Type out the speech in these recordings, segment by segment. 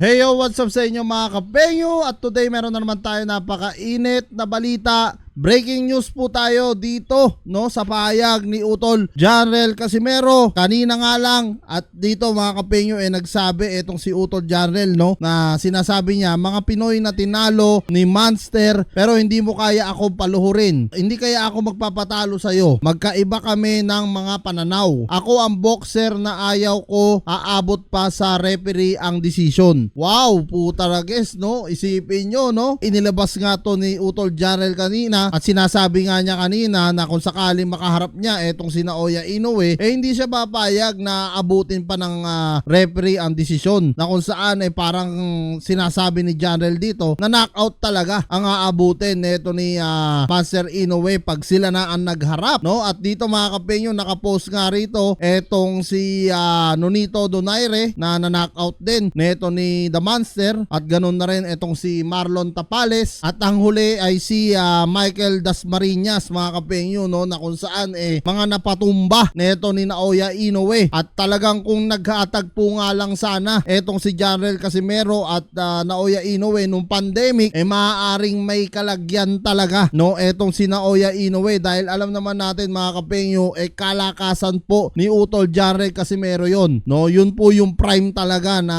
Hey yo, what's up sa inyo mga kapengyo? At today meron na naman tayo napakainit na balita. Breaking news po tayo dito sa pahayag ni Utol Janrel Casimero. Kanina nga lang at dito mga kapengyo nagsabi etong si Utol Janrel na sinasabi niya mga Pinoy na tinalo ni Monster pero hindi mo kaya ako paluhurin. Hindi kaya ako magpapatalo sa iyo. Magkaiba kami ng mga pananaw. Ako ang boxer na ayaw ko aabot pa sa referee ang desisyon. Wow, puta na guys, isipin nyo, inilabas nga to ni Utol Janrel kanina at sinasabi nga niya kanina na kung sakaling makaharap niya etong si Naoya Inoue, hindi siya papayag na abutin pa ng referee ang desisyon, na kung saan parang sinasabi ni Janrel dito na knockout talaga ang aabutin neto ni Monster Inoue pag sila na ang nagharap, At dito mga kapengyo nakapost nga rito etong si Nonito Donaire na knockout din neto ni The Monster, at ganun na rin etong si Marlon Tapales, at ang huli ay si Michael Dasmariñas mga kapengyo, na kung saan mga napatumba neto ni Naoya Inoue. At talagang kung nagkatagpo nga lang sana etong si Janrel Casimero at Naoya Inoue nung pandemic, maaaring may kalagyan talaga etong si Naoya Inoue, dahil alam naman natin mga kapengyo kalakasan po ni Utol Janrel Casimero yon, yun po yung prime talaga na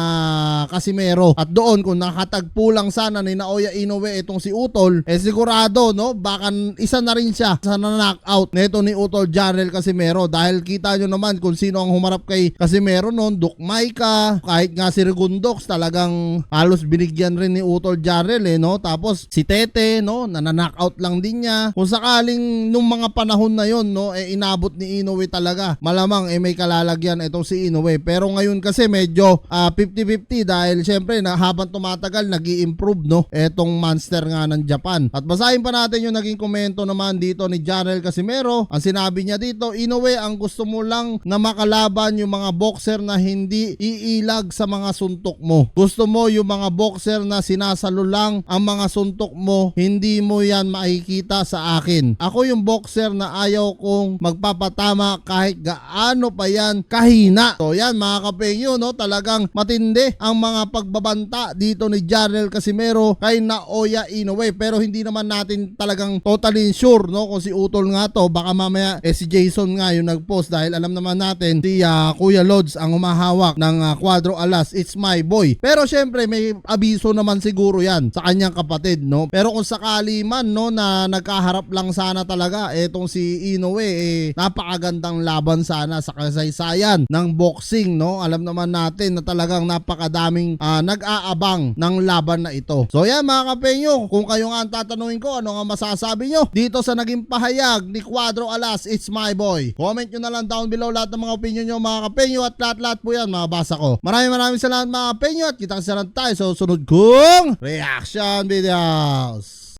Casimero. At doon kung nakatagpo lang sana ni Naoya Inoue itong si Utol, sigurado baka isa na rin siya sa knockout neto ni Utol Janrel Casimero, dahil kita nyo naman kung sino ang humarap kay Casimero noon. Dukmayka, kahit nga si Rigundox talagang halos binigyan rin ni Utol Janrel tapos si Tete na-knockout lang din niya. Kung sakaling nung mga panahon na yon inabot ni Inoue talaga, malamang may kalalagyan itong si Inoue. Pero ngayon kasi medyo 50-50 dahil syempre habang tumatagal nag-i-improve etong Monster nga ng Japan. At basahin pa natin yung naging komento naman dito ni Janrel Casimero. Ang sinabi niya dito, Inoue, ang gusto mo lang na makalaban yung mga boxer na hindi iilag sa mga suntok mo. Gusto mo yung mga boxer na sinasalo lang ang mga suntok mo, hindi mo yan makikita sa akin. Ako yung boxer na ayaw kong magpapatama kahit gaano pa yan kahina. So yan mga kapengyo, talagang matindi ang mga pagbabanta dito ni Janrel Casimero kay Naoya Inoue. Pero hindi naman natin talagang totally sure kung si Utol nga to. Baka mamaya si Jason nga yung nagpost, dahil alam naman natin si Kuya Lods ang humahawak ng Cuadro Alas, It's My Boy. Pero syempre may abiso naman siguro yan sa kanyang kapatid, Pero kung sakali man na nagkaharap lang sana talaga etong si Inoue, napakagandang laban sana sa kasaysayan ng boxing, Alam naman natin na talagang napakadaming nag-aabang ng laban na ito. So yan mga kapengyo, kung kayo nga ang tatanungin ko ano nga masasabi nyo dito sa naging pahayag ni Cuadro Alas, It's My Boy, comment nyo na lang down below lahat ng mga opinion nyo mga kapengyo, at lahat po yan mababasa ko. Maraming salamat mga kapengyo, at kita kasi lang tayo sa sunod kong reaction videos.